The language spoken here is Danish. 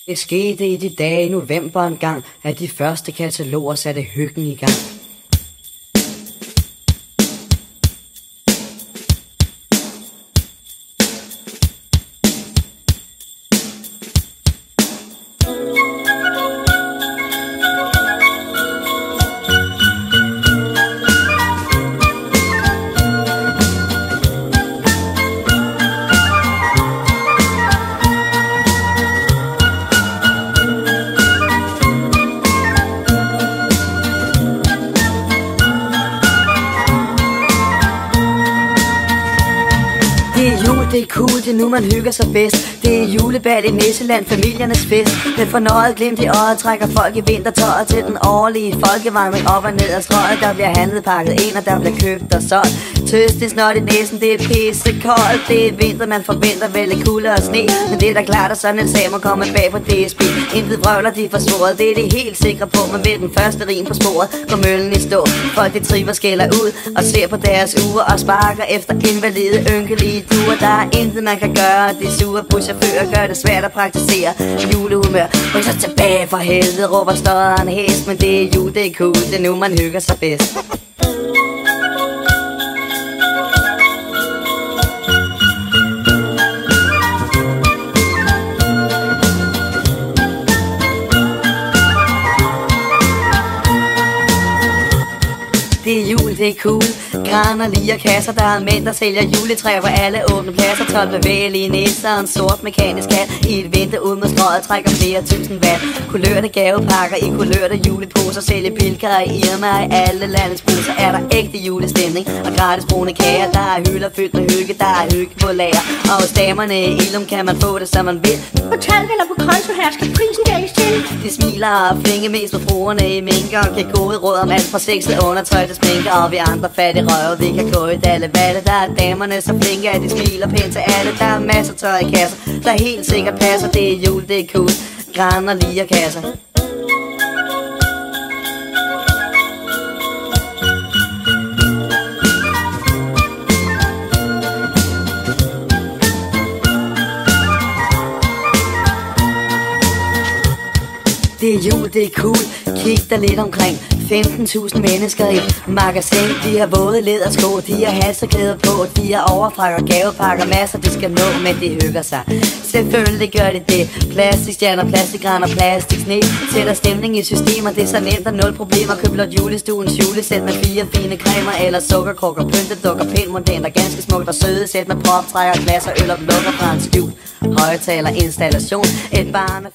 Det skete i de dage i november engang, at de første kataloger satte hyggen i gang. Det er jul, det er cool, det er nu man hygger sig bedst. Det er julebal i Nisseland, familiernes fest. Med fornøjet glimt i øjet trækker folk i vintertøjet til den årlige folkevandring op og ned ad strøget. Der bliver handlet, pakket ind, og der bliver købt og solgt. Tøst, det snot i næsen, det er pissekoldt. Det er vinter, man forventer vel lidt kulde og sne. Men det er da klart, at sådan en sag må komme bag på DSB. Intet vrøvler, de får svoret, det er de helt sikre på. Men ved den første rim på sporet går møllen i stå. Folk de triver skælder ud og ser på deres uger og sparker efter invalide, ynkelige duer. Der er intet man kan gøre, de sure buschauffører gør det svært at praktisere julehumør. Ryk så tilbage for helvede, råber støderen hest. Men det er jul, det er cool, det er nu man hygger sig bedst. Det er jul, det er cool. Graner, liger, kasser, der er mænd, der sælger juletræer på alle åbne pladser. 12 bevægelige nisser og en sort mekanisk hat. I et vindue ud med strøget trækker flere tusind watt. Kulørte gavepakker i kulørte juleposer. Sælger pilker i Irma i alle landets busser. Er der ægte julestemning og gratis brune kager. Der er hylder fyldt med hygge, der er hygge på lager. Og hos damerne i Ilum kan man få det som man vil. På talk eller på konto her skal prisen gældes til. De smiler og flinke mest på fruerne i minker. Og giver gode råd om alt fra sexet undertøj til sminker. Og vi andre fattige røve, vi kan gå i dalle valle. Der er damerne så flinke, at de smiler pænt til alle. Der er masser tøj i kasser, der helt sikkert passer. Det er jul, det er cool. Graner, liger, kasser. Det er jul, det er cool. Kig dig lidt omkring. 15.000 mennesker i magasin. De har våde lædersko, de har halseklæder på. De har overfrakker, gavepakker, masser de skal nå, men de hygger sig. Selvfølgelig gør de det. Plastikstjerner, plastikgran og plastiksne sætter stemning i systemer, det er så nemt og nul problemer. Køb blot julestuens julesæt med 4 fine cremer eller sukkerkrukker, pyntedukker, pænt modent og ganske smukt og søde sæt med proptrækker, glas og øl og lukker fra en skjult højtaler installation. Et barn